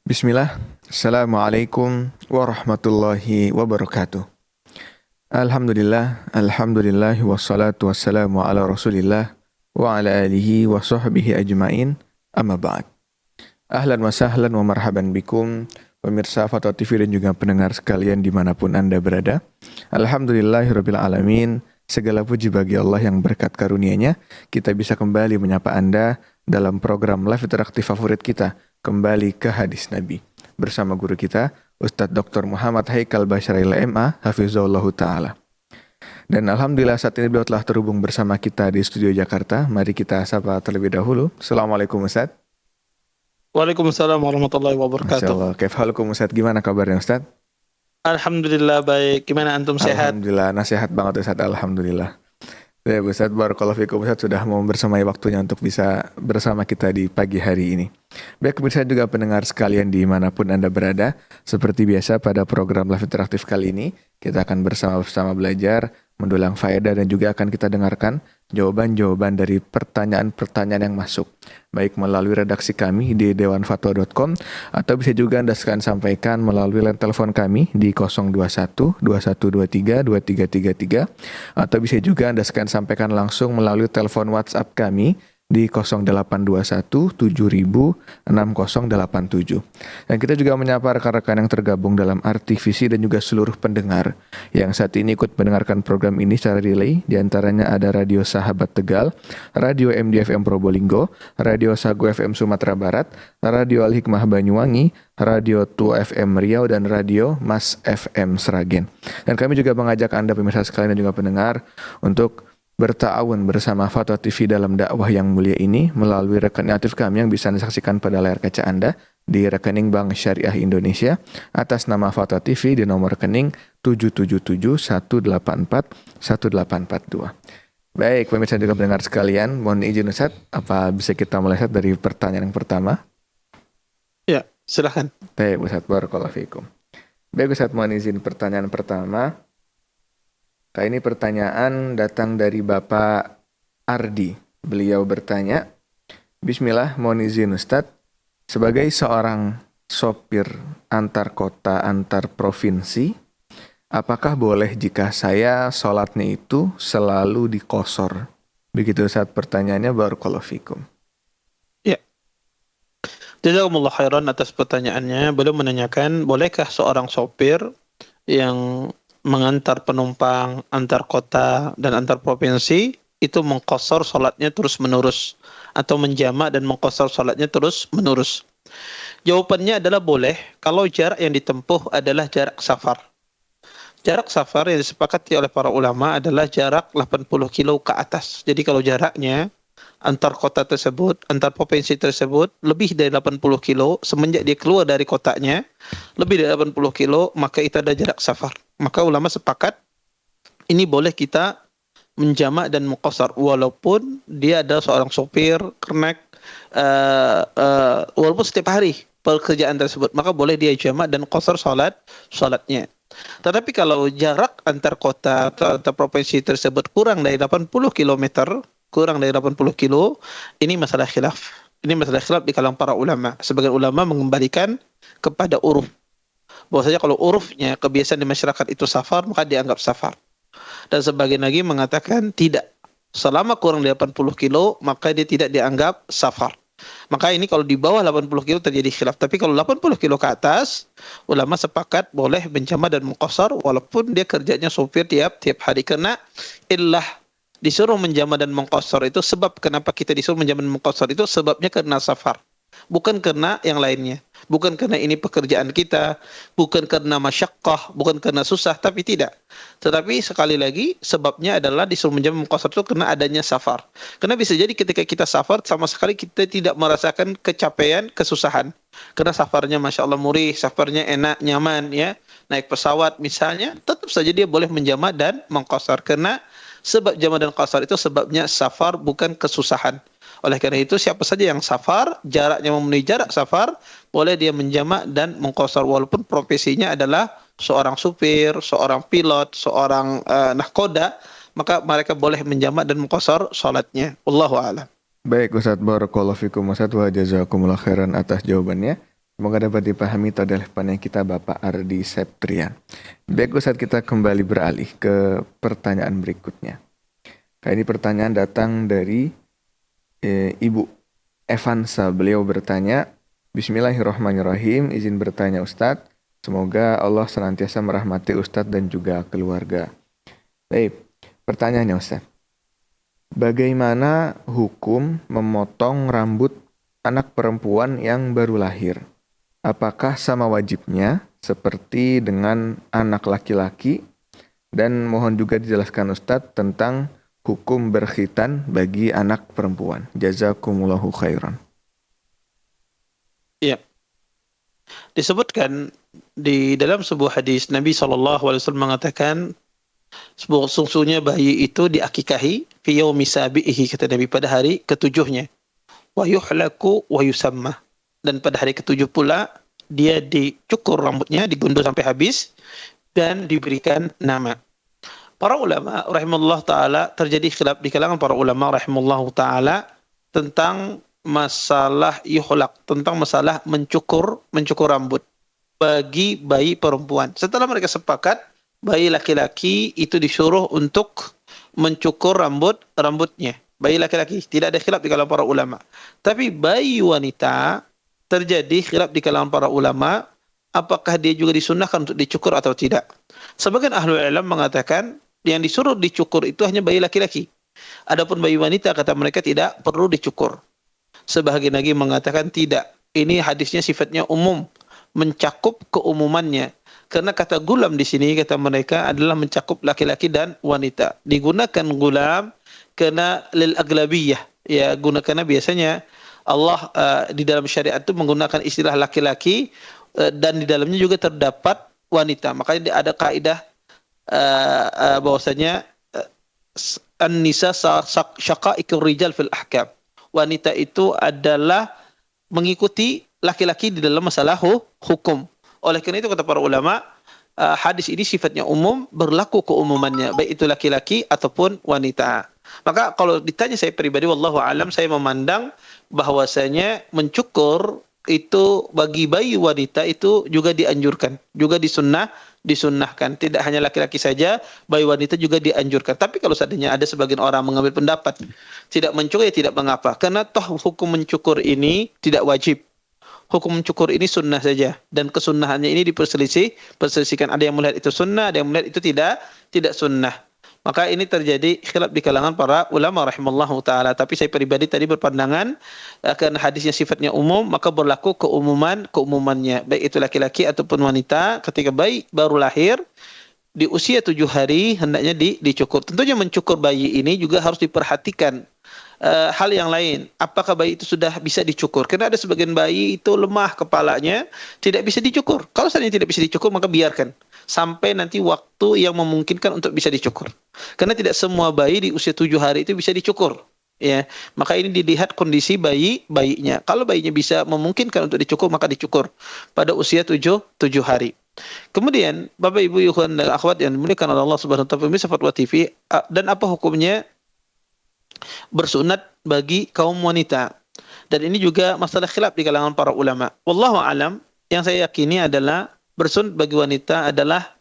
Bismillah, Assalamualaikum warahmatullahi wabarakatuh. Alhamdulillah, wassalatu wassalamu ala rasulillah wa ala alihi wa sahbihi ajma'in, amma ba'd. Ahlan wa sahlan wa marhaban bikum, pemirsa Fatwa TV dan juga pendengar sekalian dimanapun Anda berada. Alhamdulillahirabbil alamin, segala puji bagi Allah yang berkat karunia-Nya, kita bisa kembali menyapa Anda dalam program live interaktif favorit kita, Kembali ke Hadis Nabi, bersama guru kita Ustadz Dr. Muhammad Haikal Basharil MA Hafizahullahu Ta'ala. Dan Alhamdulillah saat ini beliau telah terhubung bersama kita di studio Jakarta. Mari kita sapa terlebih dahulu. Assalamualaikum Ustadz. Waalaikumsalam warahmatullahi Masya wabarakatuh. Allah. Kaifhalukum Ustadz, gimana kabarnya Ustadz? Alhamdulillah baik. Gimana antum sehat? Alhamdulillah, nasihat banget Ustadz, Alhamdulillah. Ya Ustadz, barakallahu fikum Ustadz sudah mau bersamai waktunya untuk bisa bersama kita di pagi hari ini. Baik pemirsa juga pendengar sekalian dimanapun Anda berada, seperti biasa pada program live interaktif kali ini, kita akan bersama-sama belajar, mendulang faedah dan juga akan kita dengarkan jawaban-jawaban dari pertanyaan-pertanyaan yang masuk, baik melalui redaksi kami di dewanfatwa.com atau bisa juga Anda sekalian sampaikan melalui line telepon kami di 021 2123 2333 atau bisa juga Anda sekalian sampaikan langsung melalui telepon WhatsApp kami di 0821 7000 6087. Dan kita juga menyapa rekan-rekan yang tergabung dalam RTVC dan juga seluruh pendengar yang saat ini ikut mendengarkan program ini secara relay. Di antaranya ada Radio Sahabat Tegal, Radio MDFM Probolinggo, Radio Sagu FM Sumatera Barat, Radio Al-Hikmah Banyuwangi, Radio Tua FM Riau, dan Radio Mas FM Sragen. Dan kami juga mengajak Anda pemirsa sekalian dan juga pendengar untuk berta'awun bersama Fatwa TV dalam dakwah yang mulia ini melalui rekening aktif kami yang bisa Anda saksikan pada layar kaca Anda di rekening Bank Syariah Indonesia atas nama Fatwa TV di nomor rekening 777-184-1842. Baik, pemirsa juga pendengar sekalian, mohon izin Ustaz, apa bisa kita melihat dari pertanyaan yang pertama? Ya, silahkan. Baik Ustaz, barakallahu fikum. Baik Ustaz, mohon izin pertanyaan pertama. Ini pertanyaan datang dari Bapak Ardi. Beliau bertanya, Bismillah, mohon izin Ustadz, sebagai seorang sopir antar kota, antar provinsi, apakah boleh jika saya sholatnya itu selalu dikosor? Begitu Ustadz pertanyaannya, barakallahu fikum. Ya. Jazakumullah khairan atas pertanyaannya. Beliau menanyakan, bolehkah seorang sopir yang mengantar penumpang antar kota dan antar provinsi itu mengqashar salatnya terus menerus atau menjamak dan mengqashar salatnya terus menerus? Jawabannya adalah boleh kalau jarak yang ditempuh adalah jarak safar. Jarak safar yang disepakati oleh para ulama adalah jarak 80 kilo ke atas. Jadi kalau jaraknya antar kota tersebut, antar provinsi tersebut lebih dari 80 kilo, semenjak dia keluar dari kotanya lebih dari 80 kilo, maka itu ada jarak safar. Maka ulama sepakat ini boleh kita menjamak dan mengqashar walaupun dia adalah seorang sopir, kernek, walaupun setiap hari pekerjaan tersebut, maka boleh dia jamak dan qashar salatnya. Tetapi kalau jarak antar kota atau antar provinsi tersebut kurang dari 80 km, ini masalah khilaf. Ini masalah khilaf di kalangan para ulama. Sebagian ulama mengembalikan kepada uruf. Bahwasanya kalau urufnya kebiasaan di masyarakat itu safar, maka dianggap safar. Dan sebagian lagi mengatakan tidak. Selama kurang dari 80 kilo, maka dia tidak dianggap safar. Maka ini kalau di bawah 80 kilo terjadi khilaf. Tapi kalau 80 kilo ke atas, ulama sepakat boleh menjamak dan mengqashar walaupun dia kerjanya sopir tiap hari. Karena illah disuruh menjamak dan mengqashar itu, sebab kenapa kita disuruh menjamak dan mengqashar itu sebabnya karena safar. Bukan karena yang lainnya. Bukan karena ini pekerjaan kita, bukan karena masyaqqah, bukan karena susah, tapi tidak. Tetapi sekali lagi sebabnya adalah disuruh menjamak mengqashar itu karena adanya safar. Karena bisa jadi ketika kita safar sama sekali kita tidak merasakan kecapean, kesusahan. Karena safarnya Masya Allah murih, safarnya enak, nyaman ya. Naik pesawat misalnya, tetap saja dia boleh menjamak dan mengqashar. Karena sebab jamak dan qashar itu sebabnya safar, bukan kesusahan. Oleh karena itu siapa saja yang safar, jaraknya memenuhi jarak safar, boleh dia menjamak dan mengqashar walaupun profesinya adalah seorang supir, seorang pilot, seorang nahkoda, maka mereka boleh menjamak dan mengqashar salatnya. Wallahu a'lam. Baik Ustadz, barakallahu fikum Ustadz, wa jazakumullah khairan atas jawabannya. Semoga dapat dipahami itu adalah pandangan kita Bapak Ardi Septrian. Baik Ustaz, kita kembali beralih ke pertanyaan berikutnya. Kali ini pertanyaan datang dari Ibu Evansa. Beliau bertanya, Bismillahirrahmanirrahim, izin bertanya Ustadz, semoga Allah senantiasa merahmati Ustadz dan juga keluarga. Baik, pertanyaannya Ustadz, bagaimana hukum memotong rambut anak perempuan yang baru lahir? Apakah sama wajibnya seperti dengan anak laki-laki? Dan mohon juga dijelaskan Ustadz tentang hukum berkhitan bagi anak perempuan. Jazakumullahu khairan. Ya, disebutkan di dalam sebuah hadis Nabi SAW mengatakan sesungguhnya bayi itu diakikahi fi yaumi sabihi, kata Nabi, pada hari ketujuhnya. Wa yuhlaku wa yusamma, dan pada hari ketujuh pula dia dicukur rambutnya, digundul sampai habis dan diberikan nama. Para ulama rahimahullah taala, terjadi khilaf di kalangan para ulama rahimahullah taala tentang masalah yuhlak, tentang masalah mencukur rambut bagi bayi perempuan. Setelah mereka sepakat bayi laki-laki itu disuruh untuk mencukur rambutnya. Bayi laki-laki tidak ada khilaf di kalangan para ulama. Tapi bayi wanita terjadi khilaf di kalangan para ulama, apakah dia juga disunnahkan untuk dicukur atau tidak. Sebagian ahlul ilm mengatakan yang disuruh dicukur itu hanya bayi laki-laki. Adapun bayi wanita, kata mereka, tidak perlu dicukur. Sebagian lagi mengatakan tidak. Ini hadisnya sifatnya umum, mencakup keumumannya. Karena kata gulam di sini, kata mereka, adalah mencakup laki-laki dan wanita. Digunakan gulam karena lil aglabiyah. Ya, gunakannya biasanya Allah di dalam syariat itu menggunakan istilah laki-laki dan di dalamnya juga terdapat wanita. Makanya ada kaidah bahwasanya an-nisa syaqa'iqur rijal fil ahkam. Wanita itu adalah mengikuti laki-laki di dalam masalah hukum. Oleh karena itu kata para ulama, hadis ini sifatnya umum, berlaku keumumannya, baik itu laki-laki ataupun wanita. Maka kalau ditanya saya pribadi, wallahu alam, saya memandang bahwasanya mencukur itu bagi bayi wanita itu juga dianjurkan, juga disunnahkan. Tidak hanya laki-laki saja, bayi wanita juga dianjurkan. Tapi kalau seandainya ada sebagian orang mengambil pendapat tidak mencukur, ya tidak mengapa. Karena toh hukum mencukur ini tidak wajib. Hukum mencukur ini sunnah saja, dan kesunnahannya ini diperselisihkan. Ada yang melihat itu sunnah, ada yang melihat itu tidak sunnah. Maka ini terjadi khilaf di kalangan para ulama rahimallahu taala. Tapi saya pribadi tadi berpandangan karena hadisnya sifatnya umum, maka berlaku keumumannya, baik itu laki-laki ataupun wanita. Ketika bayi baru lahir di usia 7 hari hendaknya dicukur. Tentunya mencukur bayi ini juga harus diperhatikan hal yang lain. Apakah bayi itu sudah bisa dicukur? Karena ada sebagian bayi itu lemah kepalanya, tidak bisa dicukur. Kalau seandainya tidak bisa dicukur, maka biarkan sampai nanti waktu yang memungkinkan untuk bisa dicukur. Karena tidak semua bayi di usia 7 hari itu bisa dicukur. Ya, maka ini dilihat kondisi bayinya. Kalau bayinya bisa memungkinkan untuk dicukur, maka dicukur pada usia 7 hari. Kemudian Bapak Ibu ikhwan dan akhwat yang dimuliakan oleh Allah Subhanahu wa taala, pemirsa Fatwa TV, dan apa hukumnya bersunat bagi kaum wanita? Dan ini juga masalah khilaf di kalangan para ulama. Wallahu alam, yang saya yakini adalah bersunat bagi wanita adalah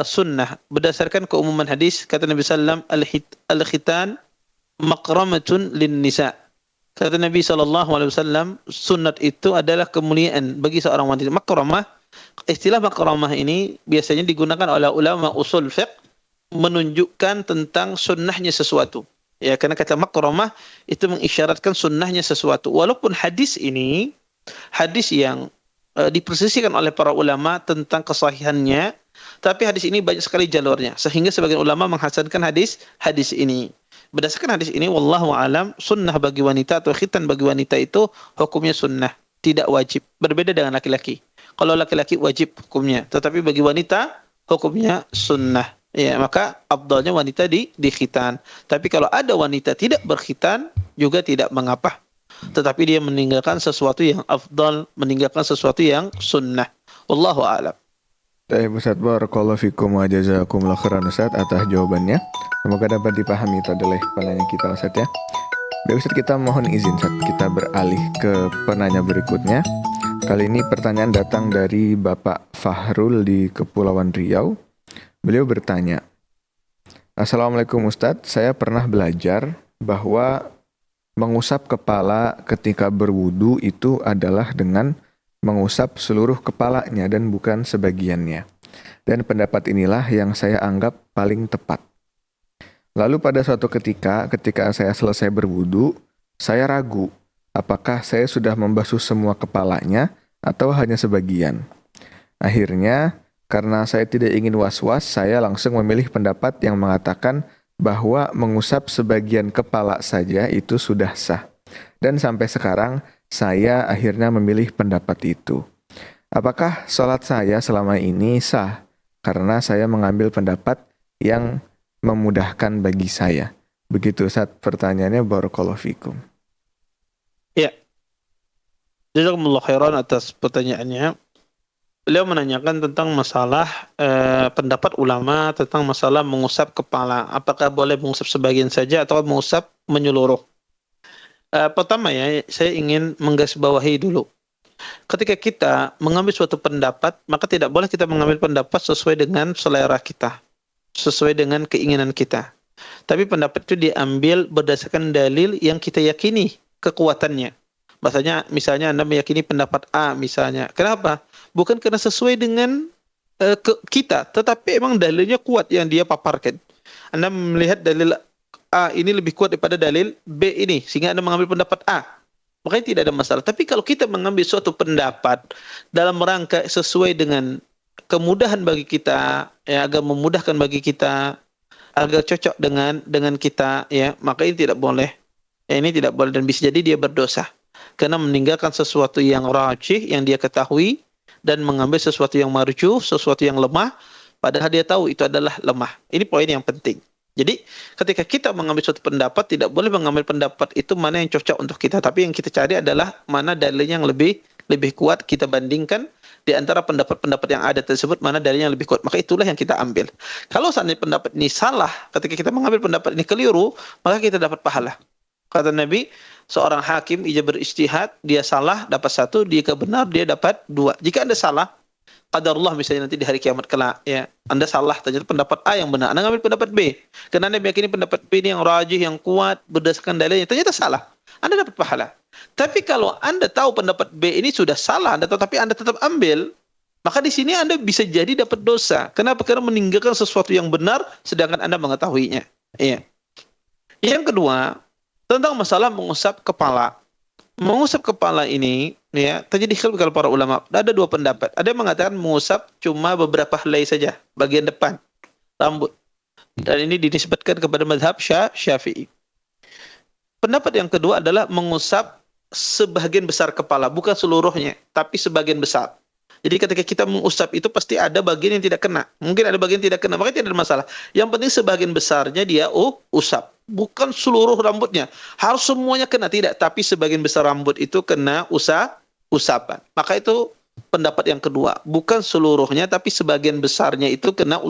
sunnah berdasarkan keumuman hadis. Kata Nabi sallallahu alaihi wasallam, al-khitan makramatun lin nisa. Kata Nabi sallallahu alaihi wasallam, sunat itu adalah kemuliaan bagi seorang wanita. Makramah, istilah makramah ini biasanya digunakan oleh ulama usul fiqh menunjukkan tentang sunnahnya sesuatu. Ya, karena kata makramah itu mengisyaratkan sunnahnya sesuatu. Walaupun hadis ini hadis yang dipersisikan oleh para ulama tentang kesahihannya, tapi hadis ini banyak sekali jalurnya, sehingga sebagian ulama menghasankan hadis ini. Berdasarkan hadis ini, wallahu alam, sunnah bagi wanita atau khitan bagi wanita itu hukumnya sunnah, tidak wajib. Berbeda dengan laki-laki. Kalau laki-laki wajib hukumnya, tetapi bagi wanita hukumnya sunnah. Ya, maka afdalnya wanita di khitan. Tapi kalau ada wanita tidak berkhitan juga tidak mengapa. Tetapi dia meninggalkan sesuatu yang afdal, meninggalkan sesuatu yang sunnah. Wallahu a'lam. Baik Ustaz, barakallahu fikum wa jazakumullahu khairan Ustaz atas jawabannya. Semoga dapat dipahami itu adalah penanya kita Ustaz ya. Baik Ustaz, kita mohon izin Ustaz, kita beralih ke penanya berikutnya. Kali ini pertanyaan datang dari Bapak Fahrul di Kepulauan Riau. Beliau bertanya, Assalamualaikum Ustadz, saya pernah belajar bahwa mengusap kepala ketika berwudu itu adalah dengan mengusap seluruh kepalanya dan bukan sebagiannya. Dan pendapat inilah yang saya anggap paling tepat. Lalu pada suatu ketika saya selesai berwudu, saya ragu apakah saya sudah membasuh semua kepalanya atau hanya sebagian. Akhirnya, karena saya tidak ingin was-was, saya langsung memilih pendapat yang mengatakan bahwa mengusap sebagian kepala saja itu sudah sah. Dan sampai sekarang, saya akhirnya memilih pendapat itu. Apakah sholat saya selama ini sah? Karena saya mengambil pendapat yang memudahkan bagi saya. Begitu Ustaz pertanyaannya, barakallahu fikum. Ya, jazakumullah khairan atas pertanyaannya. Beliau menanyakan tentang masalah pendapat ulama tentang masalah mengusap kepala. Apakah boleh mengusap sebagian saja atau mengusap menyeluruh? Pertama ya, saya ingin menggarisbawahi dulu. Ketika kita mengambil suatu pendapat, maka tidak boleh kita mengambil pendapat sesuai dengan selera kita, sesuai dengan keinginan kita. Tapi pendapat itu diambil berdasarkan dalil yang kita yakini kekuatannya. Misalnya Anda meyakini pendapat A misalnya. Kenapa? Bukan karena sesuai dengan kita, tetapi emang dalilnya kuat yang dia paparkan. Anda melihat dalil A ini lebih kuat daripada dalil B ini, sehingga Anda mengambil pendapat A. Makanya tidak ada masalah. Tapi kalau kita mengambil suatu pendapat dalam rangka sesuai dengan kemudahan bagi kita, ya, agar memudahkan bagi kita, agar cocok dengan kita, ya, maka ini tidak boleh. Ya, ini tidak boleh dan bisa jadi dia berdosa. Karena meninggalkan sesuatu yang rajih yang dia ketahui dan mengambil sesuatu yang marjuh, sesuatu yang lemah, padahal dia tahu itu adalah lemah. Ini poin yang penting. Jadi ketika kita mengambil suatu pendapat, tidak boleh mengambil pendapat itu mana yang cocok untuk kita, tapi yang kita cari adalah mana dalilnya yang lebih kuat, kita bandingkan di antara pendapat-pendapat yang ada tersebut, mana dalilnya yang lebih kuat, maka itulah yang kita ambil. Kalau seandainya pendapat ini salah, ketika kita mengambil pendapat ini keliru, maka kita dapat pahala. Kata Nabi, seorang hakim ia berijtihad, dia salah dapat 1, dia benar dia dapat 2. Jika Anda salah, qadarullah misalnya nanti di hari kiamat kelak, ya, Anda salah, ternyata pendapat A yang benar, Anda ngambil pendapat B. Karena Anda meyakini pendapat B ini yang rajih, yang kuat berdasarkan dalilnya, ternyata salah. Anda dapat pahala. Tapi kalau Anda tahu pendapat B ini sudah salah, tetapi Anda tetap ambil, maka di sini Anda bisa jadi dapat dosa. Kenapa? Karena meninggalkan sesuatu yang benar sedangkan Anda mengetahuinya. Iya. Yang kedua, tentang masalah mengusap kepala. Mengusap kepala ini, ya, terjadi khilaf kalau para ulama. Ada 2 pendapat. Ada yang mengatakan mengusap cuma beberapa helai saja, bagian depan rambut. Dan ini dinisbatkan kepada mazhab Syafi'i. Pendapat yang kedua adalah mengusap sebagian besar kepala, bukan seluruhnya, tapi sebagian besar. Jadi ketika kita mengusap itu pasti ada bagian yang tidak kena. Mungkin ada bagian yang tidak kena, maka tidak ada masalah. Yang penting sebagian besarnya dia usap. Bukan seluruh rambutnya. Harus semuanya kena, tidak. Tapi sebagian besar rambut itu kena usapan. Maka itu pendapat yang kedua. Bukan seluruhnya, tapi sebagian besarnya itu kena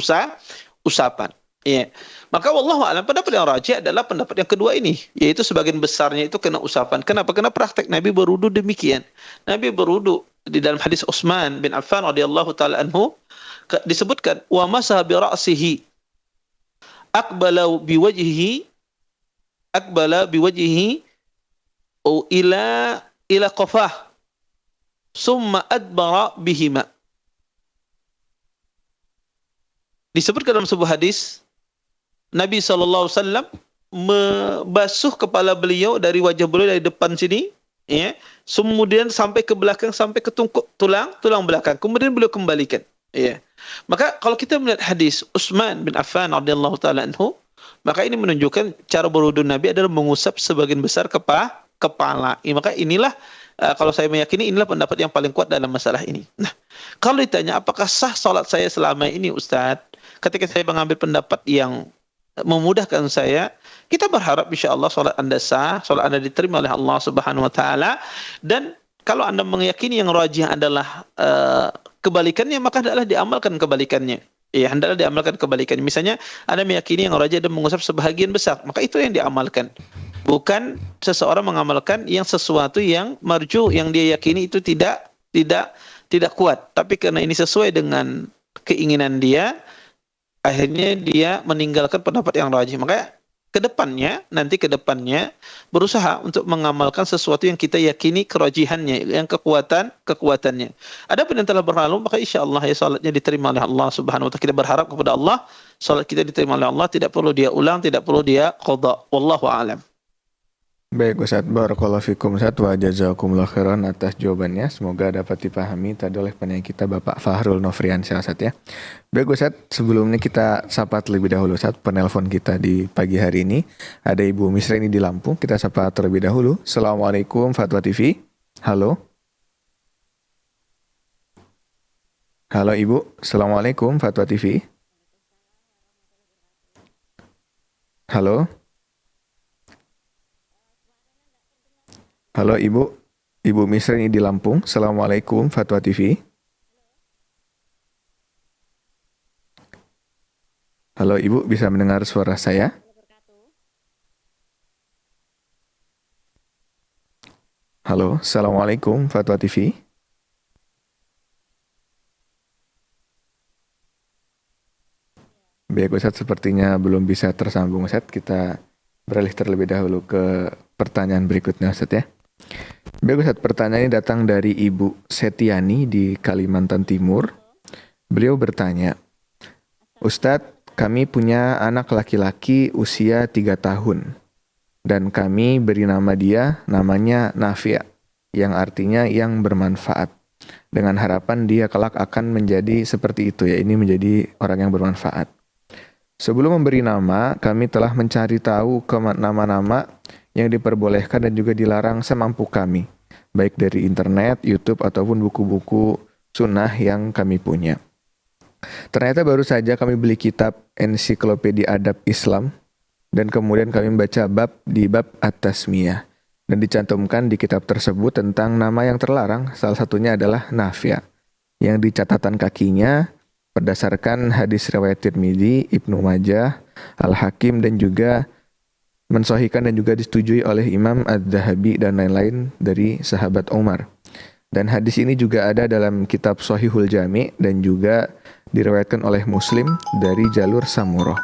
usapan. Ya. Maka wallahu a'lam, pendapat yang rajih adalah pendapat yang kedua ini, yaitu sebagian besarnya itu kena usapan. Kenapa? Karena praktek Nabi berwudu demikian. Nabi berwudu di dalam hadis Utsman bin Affan radhiyallahu taala anhu disebutkan wa masaha bi ra'sihi aqbala biwajhihi ila qafah summa adbara bihima. Disebutkan dalam sebuah hadis Nabi SAW membasuh kepala beliau dari wajah beliau dari depan sini, ya, kemudian sampai ke belakang, sampai ke tulang belakang, kemudian beliau kembalikan, ya. Maka kalau kita melihat hadis Utsman bin Affan radhiyallahu taala anhu, maka ini menunjukkan cara berwudu Nabi adalah mengusap sebagian besar kepala. Maka inilah kalau saya meyakini inilah pendapat yang paling kuat dalam masalah ini. Nah, kalau ditanya apakah sah salat saya selama ini Ustaz, ketika saya mengambil pendapat yang memudahkan saya, kita berharap insyaallah salat Anda sah, salat Anda diterima oleh Allah Subhanahu wa taala. Dan kalau Anda meyakini yang rajih adalah kebalikannya, maka hendaklah diamalkan kebalikannya. Ya, hendaklah diamalkan kebalikannya. Misalnya Anda meyakini yang rajih dan mengusap sebahagian besar, maka itu yang diamalkan. Bukan seseorang mengamalkan yang sesuatu yang marju, yang dia yakini itu tidak tidak tidak kuat. Tapi karena ini sesuai dengan keinginan dia, akhirnya dia meninggalkan pendapat yang rajih. Makanya nanti ke depannya berusaha untuk mengamalkan sesuatu yang kita yakini kerajihannya, yang kekuatannya. Adapun yang telah berlalu, maka insya Allah ya salatnya diterima oleh Allah Subhanahu wa taala. Kita berharap kepada Allah, salat kita diterima oleh Allah, tidak perlu dia ulang, tidak perlu dia qada. Wallahu a'lam. Baik Ustaz, barakallahu fikum Ustaz wa jazakumullah khairan atas jawabannya. Semoga dapat dipahami tadi oleh penanya kita Bapak Fahrul Nofriansyah Ustaz ya. Baik Ustaz, sebelumnya kita sapa terlebih dahulu Ustaz penelpon kita di pagi hari ini. Ada Ibu Misrini di Lampung, kita sapa terlebih dahulu. Assalamualaikum Fatwa TV. Halo. Halo Ibu, Assalamualaikum Fatwa TV. Halo. Halo Ibu, Ibu Misrini di Lampung. Assalamualaikum Fatwa TV. Halo Ibu, bisa mendengar suara saya? Halo, Assalamualaikum Fatwa TV. Baik Ustaz, sepertinya belum bisa tersambung Ustaz. Kita beralih terlebih dahulu ke pertanyaan berikutnya Ustaz ya. Baik Ustaz, pertanyaan ini datang dari Ibu Setiani di Kalimantan Timur. Beliau bertanya, Ustadz, kami punya anak laki-laki usia 3 tahun. Dan kami beri nama dia, namanya Nafi', yang artinya yang bermanfaat. Dengan harapan dia kelak akan menjadi seperti itu ya, ini menjadi orang yang bermanfaat. Sebelum memberi nama, kami telah mencari tahu nama-nama yang diperbolehkan dan juga dilarang semampu kami, baik dari internet, YouTube, ataupun buku-buku sunnah yang kami punya. Ternyata baru saja kami beli kitab Ensiklopedia Adab Islam, dan kemudian kami membaca bab At-Tasmiyah, dan dicantumkan di kitab tersebut tentang nama yang terlarang, salah satunya adalah Nafi', yang di catatan kakinya berdasarkan hadis riwayat Tirmidzi, Ibnu Majah, Al-Hakim, dan juga mensahihkan dan juga disetujui oleh Imam Az-Zahabi dan lain-lain dari sahabat Umar. Dan hadis ini juga ada dalam kitab Shahihul Jami' dan juga diriwayatkan oleh Muslim dari jalur Samurah.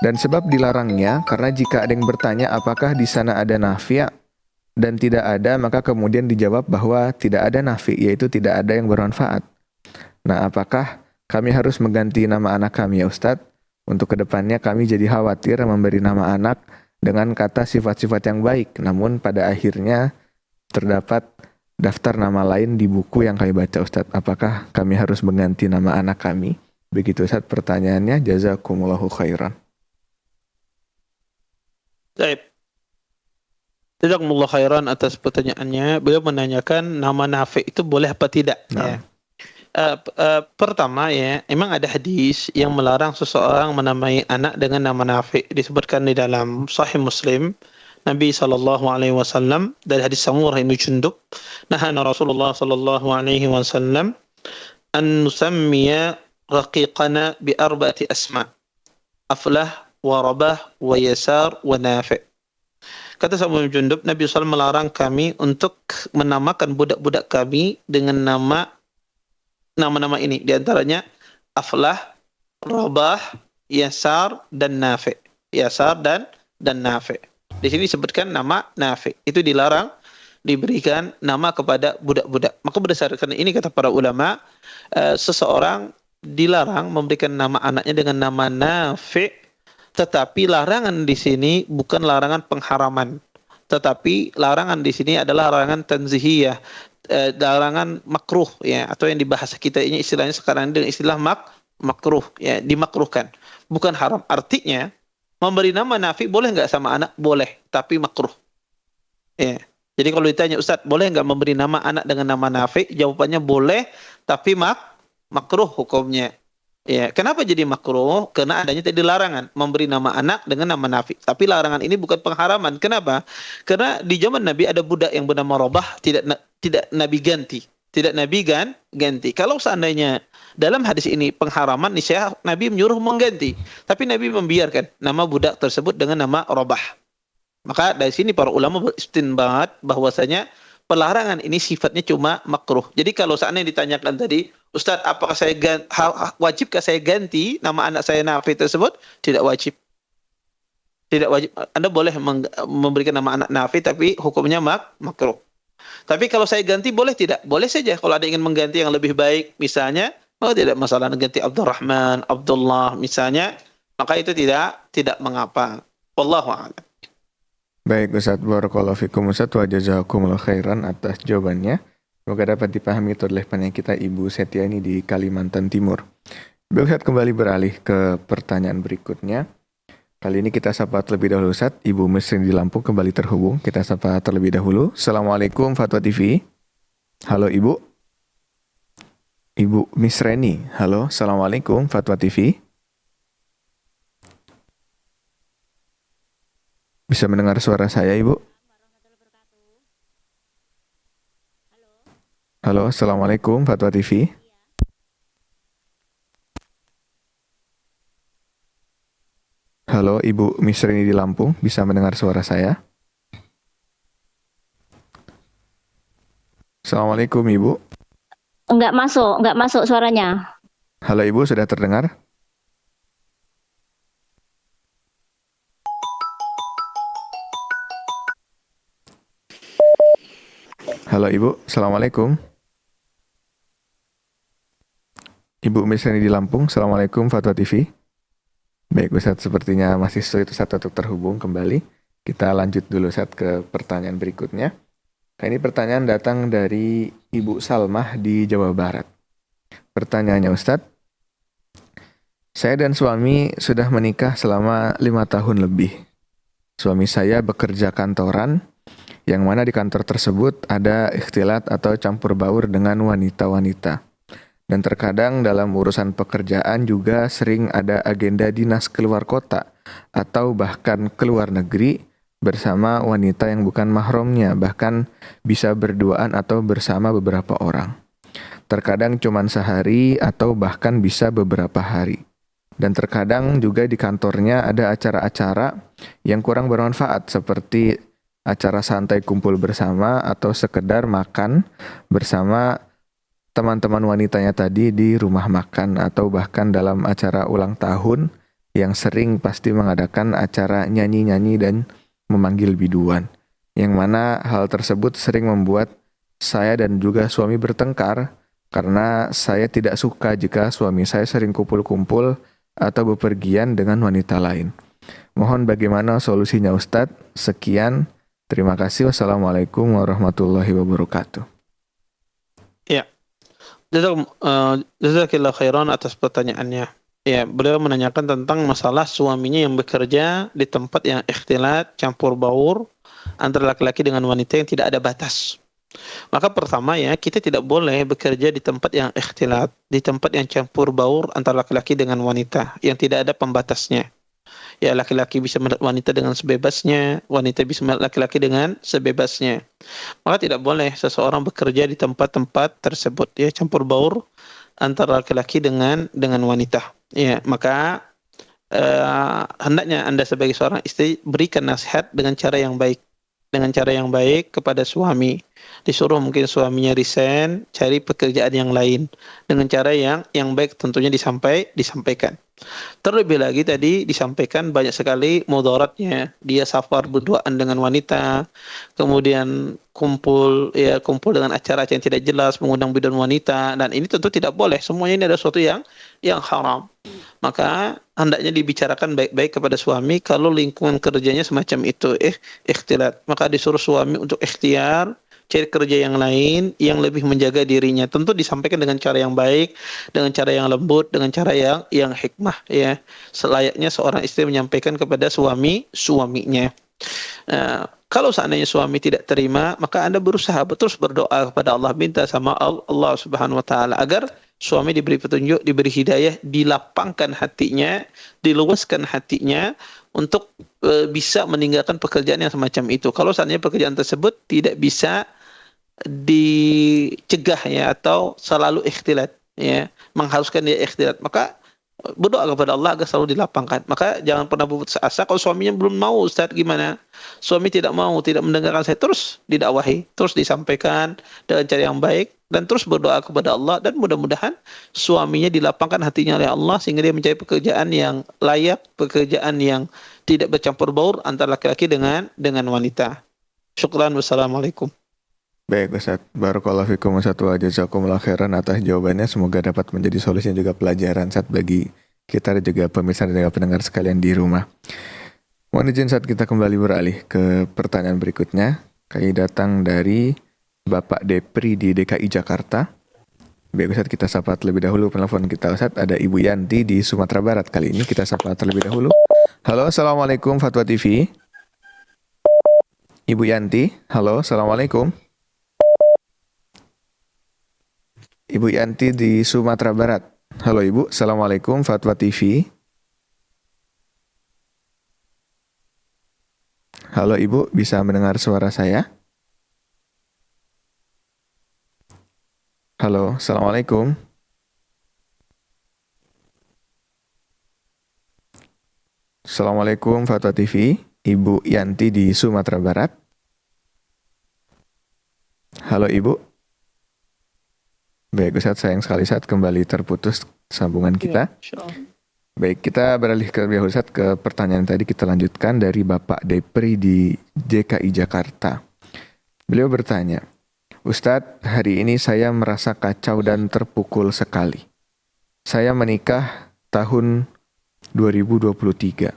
Dan sebab dilarangnya karena jika ada yang bertanya apakah di sana ada nafi' dan tidak ada, maka kemudian dijawab bahwa tidak ada nafi', yaitu tidak ada yang bermanfaat. Nah, apakah kami harus mengganti nama anak kami ya Ustadz? Untuk kedepannya kami jadi khawatir memberi nama anak dengan kata sifat-sifat yang baik, namun pada akhirnya terdapat daftar nama lain di buku yang kami baca Ustadz. Apakah kami harus mengganti nama anak kami? Begitu Ustadz pertanyaannya. Jazakumullahu khairan. Baik. Jazakumullah khairan atas pertanyaannya. Beliau menanyakan nama Nafi' itu boleh apa tidak. Nah. Ya. Pertama ya, emang ada hadis yang melarang seseorang menamai anak dengan nama Nafi'. Disebutkan di dalam Sahih Muslim, Nabi SAW dari hadis Samurah bin Jundub, nahana Rasulullah SAW an nusammiya raqiqana bi arba'ati asma, Aflah wa Rabah wa Yasar wa Nafi'. Kata Samurah bin Jundub, Nabi SAW melarang kami untuk menamakan budak-budak kami dengan nama-nama ini, di antaranya Aflah, Rabah, Yasar, dan Nafi'. Yasar dan Nafi'. Di sini disebutkan nama Nafi'. Itu dilarang diberikan nama kepada budak-budak. Maka berdasarkan ini kata para ulama, seseorang dilarang memberikan nama anaknya dengan nama Nafi', tetapi larangan di sini bukan larangan pengharaman. Tetapi larangan di sini adalah larangan tanzihiyah, larangan makruh ya, atau yang di bahasa kita ini istilahnya sekarang dengan istilah makruh ya, dimakruhkan, bukan haram. Artinya memberi nama Nafi' boleh nggak sama anak? Boleh, tapi makruh ya. Jadi kalau ditanya Ustadz, boleh nggak memberi nama anak dengan nama Nafi'? Jawabannya boleh, tapi makruh hukumnya ya. Kenapa jadi makruh? Karena adanya tadi larangan memberi nama anak dengan nama Nafi'. Tapi larangan ini bukan pengharaman. Kenapa? Karena di zaman Nabi ada budak yang bernama Rabah, tidak Nabi ganti. Tidak Nabi ganti. Kalau seandainya dalam hadis ini pengharaman, niscaya Nabi menyuruh mengganti. Tapi Nabi membiarkan nama budak tersebut dengan nama Rabah. Maka dari sini para ulama beristinbat bahwasanya pelarangan ini sifatnya cuma makruh. Jadi kalau seandainya ditanyakan tadi, Ustadz, apakah wajibkah saya ganti nama anak saya Nafi tersebut? Tidak wajib. Tidak wajib. Anda boleh memberikan nama anak Nafi, tapi hukumnya makruh. Tapi kalau saya ganti boleh tidak? Boleh saja. Kalau ada ingin mengganti yang lebih baik, misalnya, tidak masalah ganti Abdurrahman, Abdullah, misalnya, maka itu tidak mengapa. Wallahu a'lam. Baik Ustadz, barakallahu fikum Ustadz, wa jazakumullah khairan atas jawabannya. Semoga dapat dipahami itu oleh penanya kita Ibu Setiani di Kalimantan Timur. Baik Ustadz, kembali beralih ke pertanyaan berikutnya. Kali ini kita sapa terlebih dahulu Ustadz, Ibu Misrin di Lampung kembali terhubung. Kita sapa terlebih dahulu. Assalamualaikum Fatwa TV. Halo Ibu. Ibu Misreni. Halo, Assalamualaikum Fatwa TV. Bisa mendengar suara saya Ibu? Halo, Assalamualaikum Fatwa TV. Halo, Ibu Misrini di Lampung, bisa mendengar suara saya? Assalamualaikum, Ibu. Enggak masuk suaranya. Halo, Ibu, sudah terdengar? Halo, Ibu. Assalamualaikum. Ibu Misrini di Lampung, Assalamualaikum Fatwa TV. Baik Ustadz, sepertinya masih sulit Ustadz untuk terhubung kembali. Kita lanjut dulu Ustadz ke pertanyaan berikutnya. Nah, ini pertanyaan datang dari Ibu Salmah di Jawa Barat. Pertanyaannya Ustadz, saya dan suami sudah menikah selama 5 tahun lebih. Suami saya bekerja kantoran, yang mana di kantor tersebut ada ikhtilat atau campur baur dengan wanita-wanita. Dan terkadang dalam urusan pekerjaan juga sering ada agenda dinas keluar kota atau bahkan keluar negeri bersama wanita yang bukan mahramnya, bahkan bisa berduaan atau bersama beberapa orang. Terkadang cuma sehari atau bahkan bisa beberapa hari. Dan terkadang juga di kantornya ada acara-acara yang kurang bermanfaat seperti acara santai kumpul bersama atau sekedar makan bersama teman-teman wanitanya tadi di rumah makan atau bahkan dalam acara ulang tahun yang sering pasti mengadakan acara nyanyi-nyanyi dan memanggil biduan. Yang mana hal tersebut sering membuat saya dan juga suami bertengkar karena saya tidak suka jika suami saya sering kumpul-kumpul atau bepergian dengan wanita lain. Mohon bagaimana solusinya Ustadz? Sekian, terima kasih. Wassalamualaikum warahmatullahi wabarakatuh. Ya. Jazakillah khairan atas pertanyaannya. Ya, beliau menanyakan tentang masalah suaminya yang bekerja di tempat yang ikhtilat, campur baur antara laki-laki dengan wanita yang tidak ada batas. Maka pertama ya, kita tidak boleh bekerja di tempat yang ikhtilat, di tempat yang campur baur antara laki-laki dengan wanita yang tidak ada pembatasnya. Ya, laki-laki bisa melihat wanita dengan sebebasnya, wanita bisa melihat laki-laki dengan sebebasnya. Maka tidak boleh seseorang bekerja di tempat-tempat tersebut, ya, campur baur antara laki-laki dengan wanita. Ya, maka hendaknya Anda sebagai seorang istri berikan nasihat dengan cara yang baik. Dengan cara yang baik kepada suami. Disuruh mungkin suaminya resign, cari pekerjaan yang lain. Dengan cara yang baik tentunya disampaikan. Terlebih lagi tadi disampaikan banyak sekali mudaratnya. Dia safar berduaan dengan wanita, kemudian kumpul dengan acara yang tidak jelas, mengundang bidan wanita, dan ini tentu tidak boleh. Semuanya ini ada sesuatu yang haram. Maka hendaknya dibicarakan baik-baik kepada suami kalau lingkungan kerjanya semacam itu, ikhtilat. Maka disuruh suami untuk ikhtiar, cari kerja yang lain yang lebih menjaga dirinya. Tentu disampaikan dengan cara yang baik, dengan cara yang lembut, dengan cara yang hikmah, ya. Selayaknya seorang istri menyampaikan kepada suaminya. Kalau seandainya suami tidak terima, maka Anda berusaha terus berdoa kepada Allah, minta sama Allah Subhanahu wa taala agar suami diberi petunjuk, diberi hidayah, dilapangkan hatinya, diluaskan hatinya untuk bisa meninggalkan pekerjaan yang semacam itu. Kalau seandainya pekerjaan tersebut tidak bisa dicegah, ya, atau selalu ikhtilat, ya, mengharuskan dia ikhtilat, maka berdoa kepada Allah agar selalu dilapangkan. Maka jangan pernah berputus asa. Kalau suaminya belum mau, Ustaz, gimana? Suami tidak mau, tidak mendengarkan saya, terus didakwahi, terus disampaikan dengan cara yang baik, dan terus berdoa kepada Allah, dan mudah-mudahan suaminya dilapangkan hatinya oleh Allah sehingga dia mencari pekerjaan yang layak, pekerjaan yang tidak bercampur baur antara laki-laki dengan wanita. Syukran, wassalamualaikum. Baik Ustaz, barakallahu fikum Ustaz wa jazakumullah khairan atas jawabannya. Semoga dapat menjadi solusi dan juga pelajaran Ustaz bagi kita dan juga pemirsa dan juga pendengar sekalian di rumah. Mohon izin Ustaz, kita kembali beralih ke pertanyaan berikutnya. Kami datang dari Bapak Depri di DKI Jakarta. Baik Ustaz, kita sapa terlebih dahulu penelpon kita Ustaz. Ada Ibu Yanti di Sumatera Barat. Kali ini kita sapa terlebih dahulu. Halo, Assalamualaikum Fatwa TV. Ibu Yanti, halo, Assalamualaikum. Ibu Yanti di Sumatera Barat. Halo Ibu, Assalamualaikum Fatwa TV. Halo Ibu, bisa mendengar suara saya? Halo, Assalamualaikum. Assalamualaikum Fatwa TV, Ibu Yanti di Sumatera Barat. Halo Ibu. Baik Ustaz, sayang sekali Ustaz kembali terputus sambungan kita. Baik, kita beralih ke Ustaz ke pertanyaan tadi, kita lanjutkan dari Bapak Depri di DKI Jakarta. Beliau bertanya, Ustadz, hari ini saya merasa kacau dan terpukul sekali. Saya menikah tahun 2023.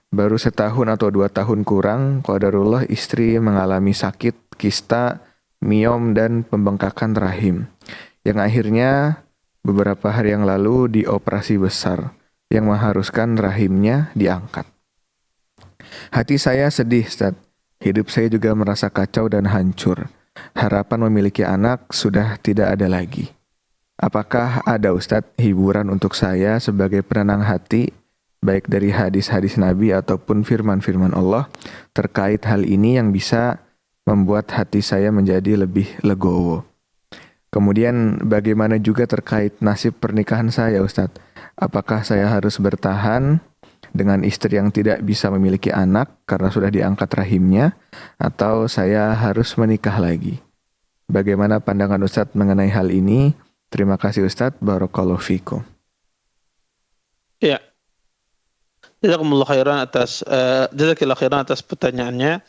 Baru setahun atau 2 tahun kurang, qadarullah istri mengalami sakit, kista, miom, dan pembengkakan rahim. Yang akhirnya beberapa hari yang lalu dioperasi besar yang mengharuskan rahimnya diangkat. Hati saya sedih, Ustaz. Hidup saya juga merasa kacau dan hancur. Harapan memiliki anak sudah tidak ada lagi. Apakah ada Ustadz hiburan untuk saya sebagai penenang hati, baik dari hadis-hadis Nabi ataupun firman-firman Allah terkait hal ini yang bisa membuat hati saya menjadi lebih legowo? Kemudian bagaimana juga terkait nasib pernikahan saya Ustadz? Apakah saya harus bertahan dengan istri yang tidak bisa memiliki anak karena sudah diangkat rahimnya, atau saya harus menikah lagi? Bagaimana pandangan Ustadz mengenai hal ini? Terima kasih Ustadz, barakallahu fikum. Ya, jazakumullah khairan atas pertanyaannya.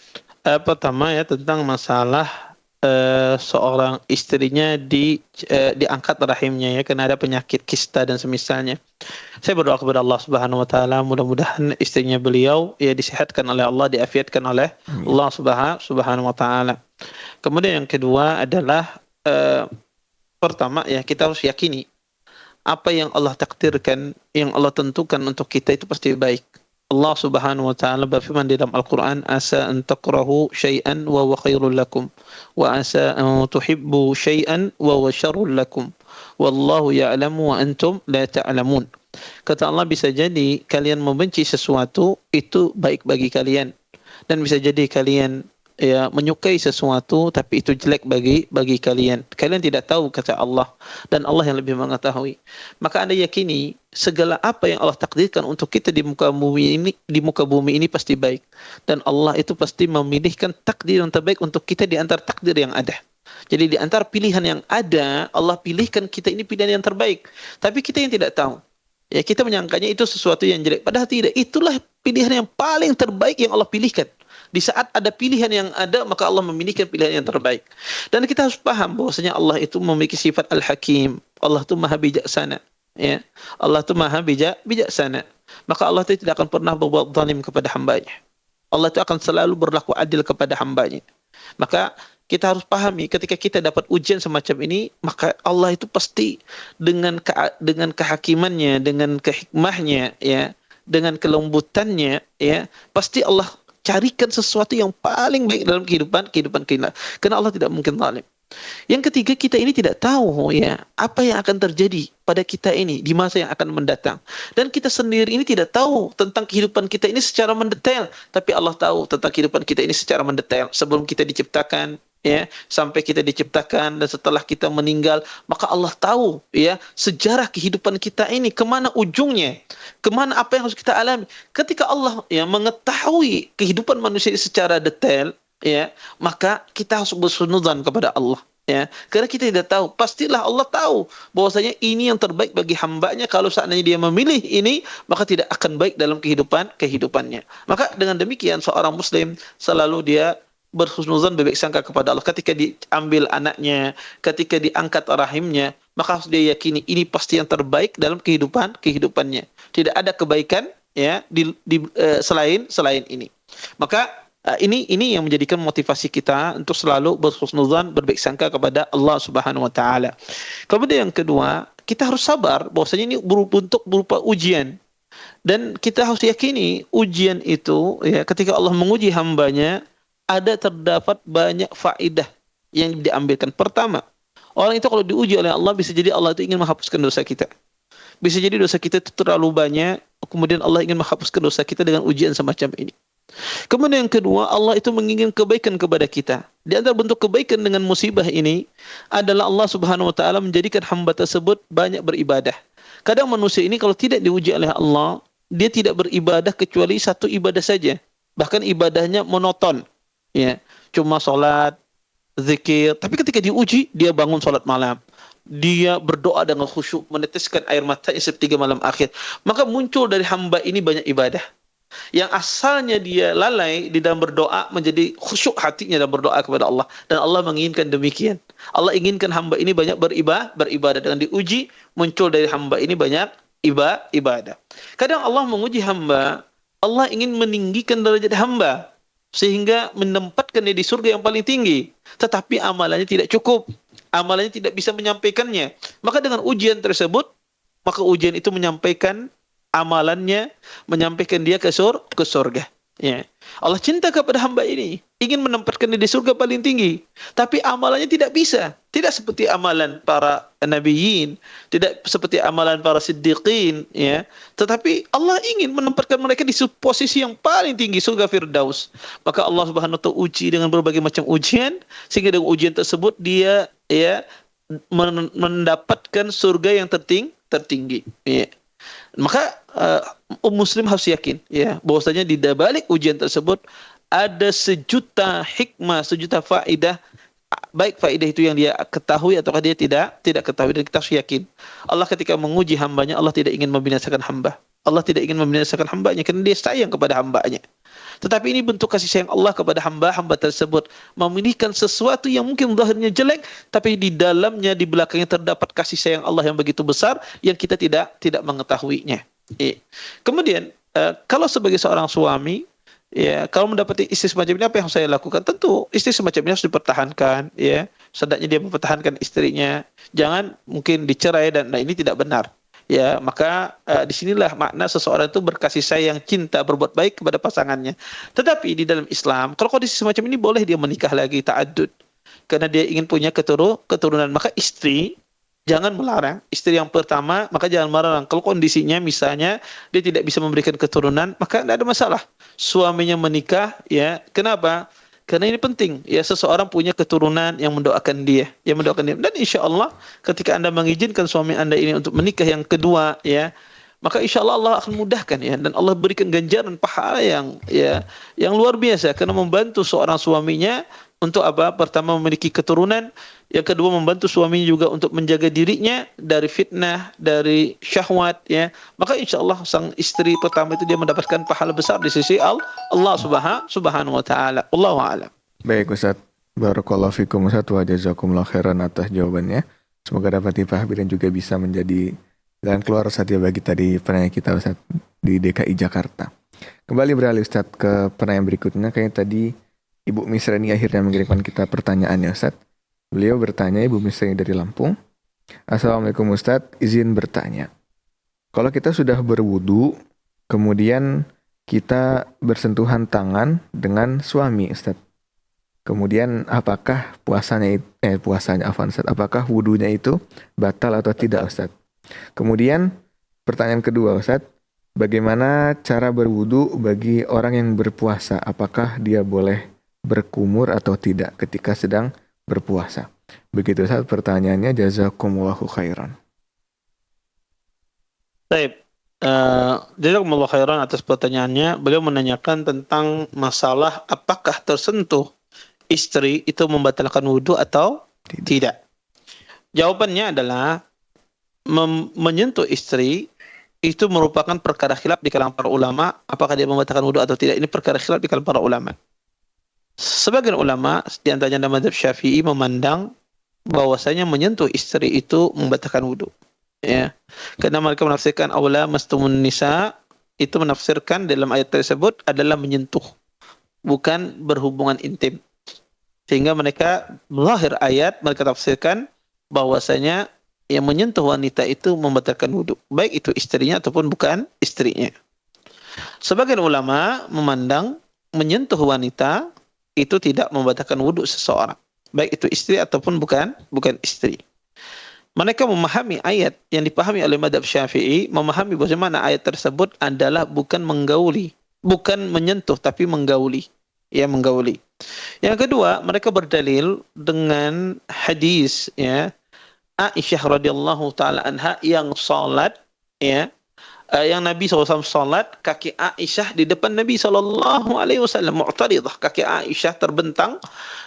Pertama ya, tentang masalah seorang istrinya diangkat rahimnya ya karena ada penyakit kista dan semisalnya. Saya berdoa kepada Allah Subhanahu wa taala, mudah-mudahan istrinya beliau ya disehatkan oleh Allah, diafiatkan oleh Allah Subhanahu wa taala. Kemudian yang kedua adalah pertama ya, kita harus yakini apa yang Allah takdirkan, yang Allah tentukan untuk kita itu pasti baik. Allah Subhanahu wa taala berfirman di dalam Al-Qur'an, asa an takrahu syai'an wa huwa khairul lakum wa asa an tuhibbu syai'an wa huwa syarrul lakum wallahu ya'lamu wa antum la ta'lamun. Kata Allah, bisa jadi kalian membenci sesuatu itu baik bagi kalian, dan bisa jadi kalian ya menyukai sesuatu tapi itu jelek bagi kalian. Kalian tidak tahu, kata Allah, dan Allah yang lebih mengetahui. Maka Anda yakini segala apa yang Allah takdirkan untuk kita di muka bumi ini pasti baik, dan Allah itu pasti memilihkan takdir yang terbaik untuk kita di antara takdir yang ada. Jadi di antara pilihan yang ada, Allah pilihkan kita ini pilihan yang terbaik, tapi kita yang tidak tahu. Ya, kita menyangkanya itu sesuatu yang jelek, padahal tidak. Itulah pilihan yang paling terbaik yang Allah pilihkan. Di saat ada pilihan yang ada, maka Allah memilihkan pilihan yang terbaik. Dan kita harus paham bahwasanya Allah itu memiliki sifat Al-Hakim. Allah itu Maha bijaksana. Ya, Allah itu Maha bijaksana. Maka Allah itu tidak akan pernah berbuat zalim kepada hambanya. Allah itu akan selalu berlaku adil kepada hambanya. Maka kita harus pahami, ketika kita dapat ujian semacam ini, maka Allah itu pasti dengan kehakimannya, dengan kehikmahnya, ya, dengan kelembutannya, ya, pasti Allah carikan sesuatu yang paling baik dalam kehidupan kita. Karena Allah tidak mungkin zalim. Yang ketiga, kita ini tidak tahu ya apa yang akan terjadi pada kita ini di masa yang akan mendatang. Dan kita sendiri ini tidak tahu tentang kehidupan kita ini secara mendetail, tapi Allah tahu tentang kehidupan kita ini secara mendetail. Sebelum kita diciptakan, ya, sampai kita diciptakan dan setelah kita meninggal, maka Allah tahu ya sejarah kehidupan kita ini kemana ujungnya, kemana apa yang harus kita alami. Ketika Allah ya mengetahui kehidupan manusia secara detail, ya, maka kita harus bersunudzan kepada Allah. Ya, karena kita tidak tahu, pastilah Allah tahu bahwasanya ini yang terbaik bagi hambanya. Kalau seandainya dia memilih ini, maka tidak akan baik dalam kehidupannya. Maka dengan demikian seorang muslim selalu dia berhusnuzan, berbaik sangka kepada Allah. Ketika diambil anaknya, ketika diangkat rahimnya, maka harus dia yakini ini pasti yang terbaik dalam kehidupannya. Tidak ada kebaikan ya selain ini. Maka ini yang menjadikan motivasi kita untuk selalu berhusnuzan, berbaik sangka kepada Allah Subhanahu wa taala. Kemudian yang kedua, kita harus sabar bahwasanya ini berupa ujian. Dan kita harus yakini ujian itu ya, ketika Allah menguji hambanya, terdapat banyak faedah yang diambilkan. Pertama, orang itu kalau diuji oleh Allah, bisa jadi Allah itu ingin menghapuskan dosa kita. Bisa jadi dosa kita itu terlalu banyak, kemudian Allah ingin menghapuskan dosa kita dengan ujian semacam ini. Kemudian yang kedua, Allah itu menginginkan kebaikan kepada kita. Di antara bentuk kebaikan dengan musibah ini adalah Allah Subhanahu wa taala menjadikan hamba tersebut banyak beribadah. Kadang manusia ini kalau tidak diuji oleh Allah, dia tidak beribadah kecuali satu ibadah saja. Bahkan ibadahnya monoton. Ya, cuma salat, zikir. Tapi ketika diuji, dia bangun salat malam. Dia berdoa dengan khusyuk, meneteskan air matanya sepertiga malam akhir. Maka muncul dari hamba ini banyak ibadah. Yang asalnya dia lalai di dalam berdoa menjadi khusyuk hatinya dalam berdoa kepada Allah, dan Allah menginginkan demikian. Allah inginkan hamba ini banyak beribadah. Dengan diuji, muncul dari hamba ini banyak ibadah. Kadang Allah menguji hamba, Allah ingin meninggikan derajat hamba sehingga menempatkan dia di surga yang paling tinggi, tetapi amalannya tidak cukup, amalannya tidak bisa menyampaikannya. Maka dengan ujian tersebut, maka ujian itu menyampaikan amalannya, menyampaikan dia ke surga. Ya. Allah cinta kepada hamba ini, ingin menempatkan dia di surga paling tinggi, tapi amalannya tidak bisa. Tidak seperti amalan para nabiyin, tidak seperti amalan para siddiqin, ya. Tetapi Allah ingin menempatkan mereka di posisi yang paling tinggi, surga Firdaus. Maka Allah Subhanahu wa taala uji dengan berbagai macam ujian, sehingga dengan ujian tersebut dia ya mendapatkan surga yang tertinggi. Ya. Maka muslim harus yakin ya bahwasanya di balik ujian tersebut ada sejuta hikmah, sejuta faedah, baik faedah itu yang dia ketahui ataukah dia tidak ketahui. Dan kita harus yakin Allah ketika menguji hambanya, Allah tidak ingin membinasakan hamba. Allah tidak ingin membinasakan hambanya karena dia sayang kepada hambanya. Tetapi ini bentuk kasih sayang Allah kepada hamba tersebut, memilihkan sesuatu yang mungkin zahirnya jelek, tapi di dalamnya, di belakangnya terdapat kasih sayang Allah yang begitu besar yang kita tidak mengetahuinya. Kemudian kalau sebagai seorang suami, ya, kalau mendapati istri semacam ini, apa yang harus saya lakukan? Tentu istri semacam ini harus dipertahankan, ya. Sedaknya dia mempertahankan istrinya, jangan mungkin dicerai, dan ini tidak benar. Ya, maka disinilah makna seseorang itu berkasih sayang, cinta, berbuat baik kepada pasangannya. Tetapi di dalam Islam, kalau kondisi semacam ini boleh dia menikah lagi, ta'addud, karena dia ingin punya keturunan. Maka istri jangan melarang. Istri yang pertama, maka jangan melarang. Kalau kondisinya misalnya dia tidak bisa memberikan keturunan, maka tidak ada masalah. Suaminya menikah, ya. Kenapa? Karena ini penting, ya, seseorang punya keturunan yang mendoakan dia. Dan insya Allah ketika Anda mengizinkan suami Anda ini untuk menikah yang kedua, ya, maka insya Allah Allah akan mudahkan, ya, dan Allah berikan ganjaran pahala yang luar biasa karena membantu seorang suaminya untuk apa? Pertama, memiliki keturunan, yang kedua membantu suaminya juga untuk menjaga dirinya dari fitnah, dari syahwat, ya. Maka insya Allah sang istri pertama itu dia mendapatkan pahala besar di sisi Allah Subhanahu wa taala. Wallahu a'lam. Baik Ustaz, barakallahu fikum Ustaz, wa jazakumullah khairan atas jawabannya. Semoga dapat dipahami dan juga bisa menjadi jalan keluar Ustaz ya bagi tadi penanya kita Ustaz di DKI Jakarta. Kembali beralih Ustaz ke penanya berikutnya. Kayaknya tadi Ibu Misrani akhirnya mengirimkan kita pertanyaannya Ustaz. Beliau bertanya, Ibu Misrani dari Lampung. Assalamualaikum Ustaz, izin bertanya. Kalau kita sudah berwudu, kemudian kita bersentuhan tangan dengan suami Ustaz. Kemudian apakah apakah wudunya itu batal atau tidak Ustaz? Kemudian pertanyaan kedua Ustaz, bagaimana cara berwudu bagi orang yang berpuasa? Apakah dia boleh berkumur atau tidak ketika sedang berpuasa? Begitu Ustaz pertanyaannya, jazakumullahu khairan. Baik. Jazakumullah khairan atas pertanyaannya. Beliau menanyakan tentang masalah apakah tersentuh istri itu membatalkan wudhu atau tidak. Jawabannya adalah menyentuh istri itu merupakan perkara khilaf di kalangan para ulama. Apakah dia membatalkan wudhu atau tidak? Ini perkara khilaf di kalangan para ulama. Sebagian ulama di antaranya dalam mazhab Syafi'i memandang bahwasanya menyentuh istri itu membatalkan wudhu. Ya, karena mereka menafsirkan aula mastumun nisa, itu menafsirkan dalam ayat tersebut adalah menyentuh, bukan berhubungan intim. Sehingga mereka melahir ayat, mereka tafsirkan bahwasanya yang menyentuh wanita itu membatalkan wudhu, baik itu istrinya ataupun bukan istrinya. Sebagian ulama memandang menyentuh wanita itu tidak membatalkan wudhu seseorang, baik itu istri ataupun bukan istri. Mereka memahami ayat yang dipahami oleh mazhab Syafi'i, memahami bagaimana ayat tersebut adalah bukan menggauli, bukan menyentuh tapi menggauli. Ya, menggauli. Yang kedua, mereka berdalil dengan hadis ya Aisyah radhiyallahu taala anha yang salat ya, yang Nabi SAW salat, kaki Aisyah di depan Nabi SAW, mu'taridah, kaki Aisyah terbentang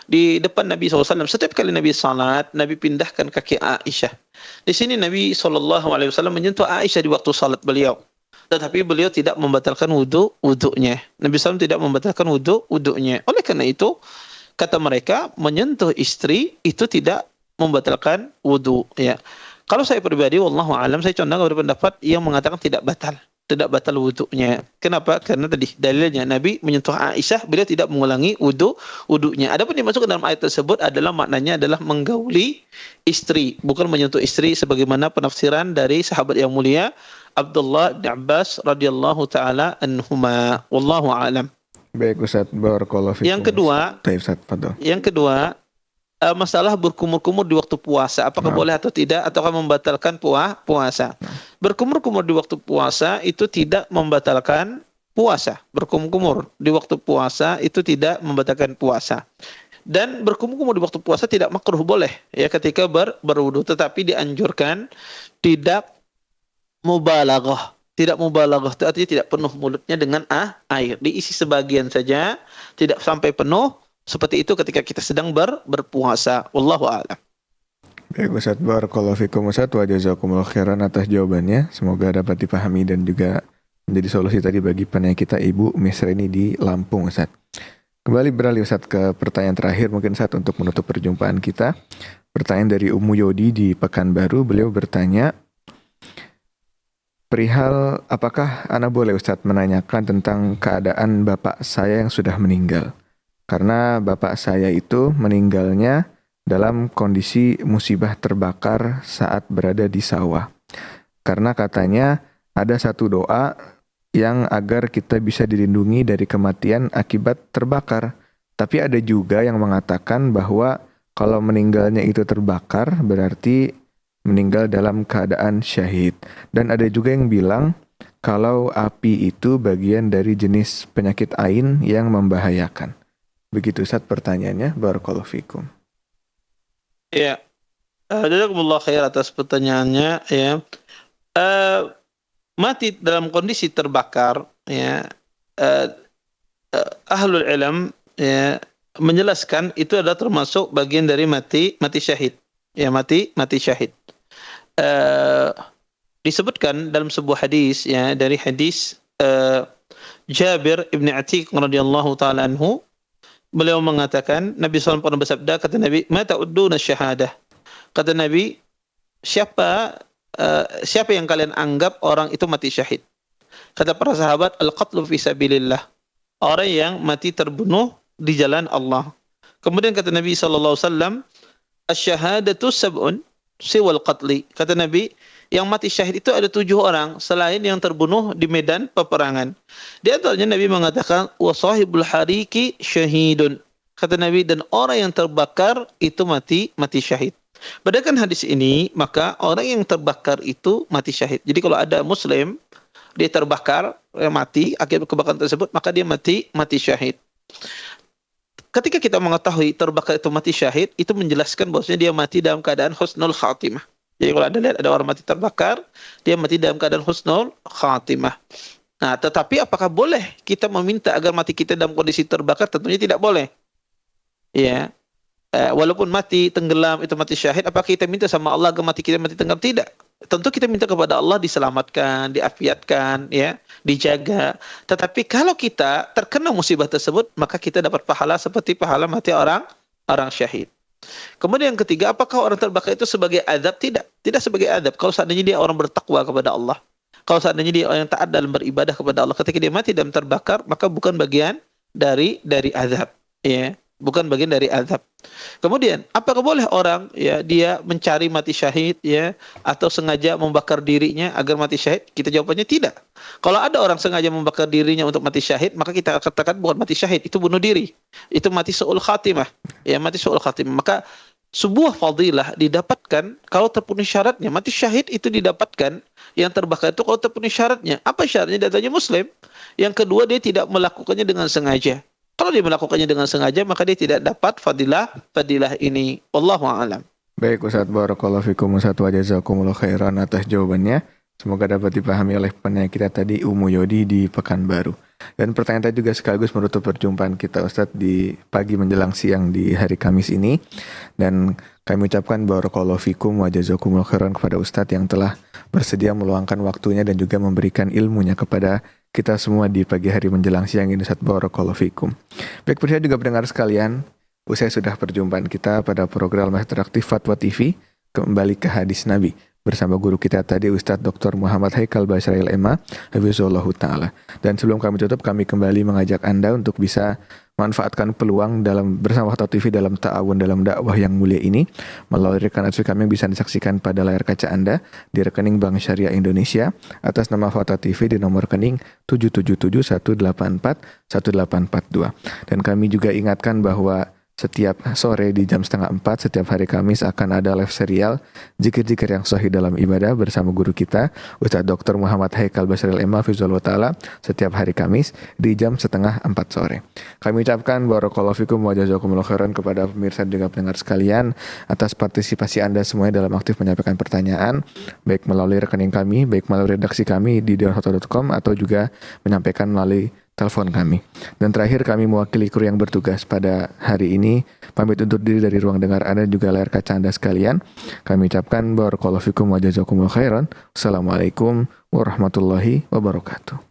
di depan Nabi SAW. Setiap kali Nabi salat, Nabi pindahkan kaki Aisyah. Di sini Nabi SAW menyentuh Aisyah di waktu salat beliau, tetapi beliau tidak membatalkan wudhunya. Nabi SAW tidak membatalkan wudhunya. Oleh karena itu, kata mereka, menyentuh istri itu tidak membatalkan wudhu. Ya. Kalau saya pribadi, wallahu alam, saya condong kepada pendapat yang mengatakan tidak batal wudhunya. Kenapa? Karena tadi dalilnya Nabi menyentuh Aisyah, beliau tidak mengulangi wudhunya. Adapun dimasuk ke dalam ayat tersebut adalah maknanya adalah menggauli istri, bukan menyentuh istri sebagaimana penafsiran dari sahabat yang mulia Abdullah bin Abbas radhiyallahu taala anhuma. Wallahu alam. Baik Ustaz, barakallahu fikum. Yang kedua, masalah berkumur-kumur di waktu puasa, apakah boleh atau tidak, ataukah membatalkan puasa? Berkumur-kumur di waktu puasa itu tidak membatalkan puasa. Berkumur-kumur di waktu puasa itu tidak membatalkan puasa. Dan berkumur-kumur di waktu puasa tidak makruh, boleh ya ketika berwudu, tetapi dianjurkan tidak mubalaghah. Tidak mubalaghah itu artinya tidak penuh mulutnya dengan air, diisi sebagian saja, tidak sampai penuh. Seperti itu ketika kita sedang berpuasa. Wallahu a'lam. Baik Ustaz, barakallahu fikum Ustaz, wa jazakumullahu khairan atas jawabannya. Semoga dapat dipahami dan juga menjadi solusi tadi bagi penanya kita Ibu Misrini di Lampung Ustaz. Kembali beralih Ustaz ke pertanyaan terakhir mungkin Ustaz untuk menutup perjumpaan kita. Pertanyaan dari Ummu Yodi di Pekanbaru, beliau bertanya, perihal apakah ana boleh Ustaz menanyakan tentang keadaan bapak saya yang sudah meninggal? Karena bapak saya itu meninggalnya dalam kondisi musibah terbakar saat berada di sawah. Karena katanya ada satu doa yang agar kita bisa dilindungi dari kematian akibat terbakar. Tapi ada juga yang mengatakan bahwa kalau meninggalnya itu terbakar berarti meninggal dalam keadaan syahid. Dan ada juga yang bilang kalau api itu bagian dari jenis penyakit ain yang membahayakan. Begitu Ustaz pertanyaannya, barakallahu fikum. Ya, jazakumullah khair atas pertanyaannya. Ya, mati dalam kondisi terbakar, ya, ahlul ilm ya menjelaskan itu adalah termasuk bagian dari mati syahid. Ya, mati syahid. Disebutkan dalam sebuah hadis ya dari hadis Jabir ibn Atiq radhiyallahu taala anhu. Beliau mengatakan, Nabi SAW pernah bersabda, kata Nabi, ma ta'udduna syahadah. Kata Nabi, siapa yang kalian anggap orang itu mati syahid? Kata para sahabat, al-qatlu fi sabilillah. Orang yang mati terbunuh di jalan Allah. Kemudian kata Nabi SAW, asy-syahadatu sab'un siwal qatli. Kata Nabi, yang mati syahid itu ada 7 orang selain yang terbunuh di medan peperangan. Di antaranya Nabi mengatakan wa sahibul hariki syahidun. Kata Nabi, dan orang yang terbakar itu mati syahid. Berdasarkan hadis ini, maka orang yang terbakar itu mati syahid. Jadi kalau ada muslim dia terbakar, mati akibat kebakaran tersebut, maka dia mati syahid. ketika kita mengetahui terbakar itu mati syahid, itu menjelaskan bahwasanya dia mati dalam keadaan husnul khatimah. Jadi kalau Anda lihat ada orang mati terbakar, dia mati dalam keadaan husnul khatimah. Nah, tetapi apakah boleh kita meminta agar mati kita dalam kondisi terbakar? Tentunya tidak boleh. Ya. Walaupun mati tenggelam itu mati syahid, apakah kita minta sama Allah agar mati kita mati tenggelam? Tidak. Tentu kita minta kepada Allah diselamatkan, diafiatkan, ya, dijaga. Tetapi kalau kita terkena musibah tersebut, maka kita dapat pahala seperti pahala mati orang syahid. Kemudian yang ketiga, apakah orang terbakar itu sebagai azab? Tidak. Tidak sebagai azab. Kalau seandainya dia orang bertakwa kepada Allah, kalau seandainya dia orang yang taat dalam beribadah kepada Allah, ketika dia mati dalam terbakar, maka bukan bagian dari azab, ya. Bukan bagian dari azab. Kemudian, apakah boleh orang ya dia mencari mati syahid ya atau sengaja membakar dirinya agar mati syahid? Kita jawabannya tidak. Kalau ada orang sengaja membakar dirinya untuk mati syahid, maka kita katakan bukan mati syahid, itu bunuh diri. Itu mati su'ul khatimah. Ya, mati su'ul khatimah. Maka sebuah fadilah didapatkan kalau terpenuhi syaratnya. Mati syahid itu didapatkan, yang terbakar itu kalau terpenuhi syaratnya. Apa syaratnya? Datanya muslim. Yang kedua, dia tidak melakukannya dengan sengaja. Kalau dia melakukannya dengan sengaja, maka dia tidak dapat fadilah ini. Wallahu a'lam. Baik Ustaz, barakallahu fikum Ustaz wa jazakumullah khairan atas jawabannya. Semoga dapat dipahami oleh penanya kita tadi, Umu Yodi di Pekanbaru. Dan pertanyaan tadi juga sekaligus menutup perjumpaan kita Ustaz di pagi menjelang siang di hari Kamis ini. Dan kami ucapkan barakallahu fikum wa jazakumullah khairan kepada Ustaz yang telah bersedia meluangkan waktunya dan juga memberikan ilmunya kepada kita semua di pagi hari menjelang siang ini. Ustaz, barakallahu fikum. Baik, pemirsa juga pendengar sekalian, usai sudah perjumpaan kita pada program interaktif Fatwa TV, kembali ke hadis Nabi bersama guru kita tadi Ustadz Dr. Muhammad Haikal Basrail MA hafizahullah ta'ala. Dan sebelum kami tutup, kami kembali mengajak Anda untuk bisa manfaatkan peluang dalam bersama Fatwa TV dalam ta'awun dalam dakwah yang mulia ini melalui rekening advokasi kami yang bisa disaksikan pada layar kaca Anda di rekening Bank Syariah Indonesia atas nama Fatwa TV di nomor rekening 777-184-1842. Dan kami juga ingatkan bahwa setiap sore di jam 3:30 setiap hari Kamis akan ada live serial Zikir-Zikir yang Sahih dalam Ibadah bersama guru kita Ustadz Dr. Muhammad Haikal Basrail MA hafizahullah ta'ala setiap hari Kamis di jam 3:30 sore. Kami ucapkan barakallahu fikum wa jazakumullah khairan kepada pemirsa dan juga pendengar sekalian atas partisipasi Anda semuanya dalam aktif menyampaikan pertanyaan baik melalui rekening kami, baik melalui redaksi kami di dewanfatwa.com atau juga menyampaikan melalui telepon kami. Dan terakhir kami mewakili kru yang bertugas pada hari ini pamit undur diri dari ruang dengar Anda juga layar kaca Anda sekalian. Kami ucapkan barakallahu fikum wa jazakumullah khairan. Assalamualaikum warahmatullahi wabarakatuh.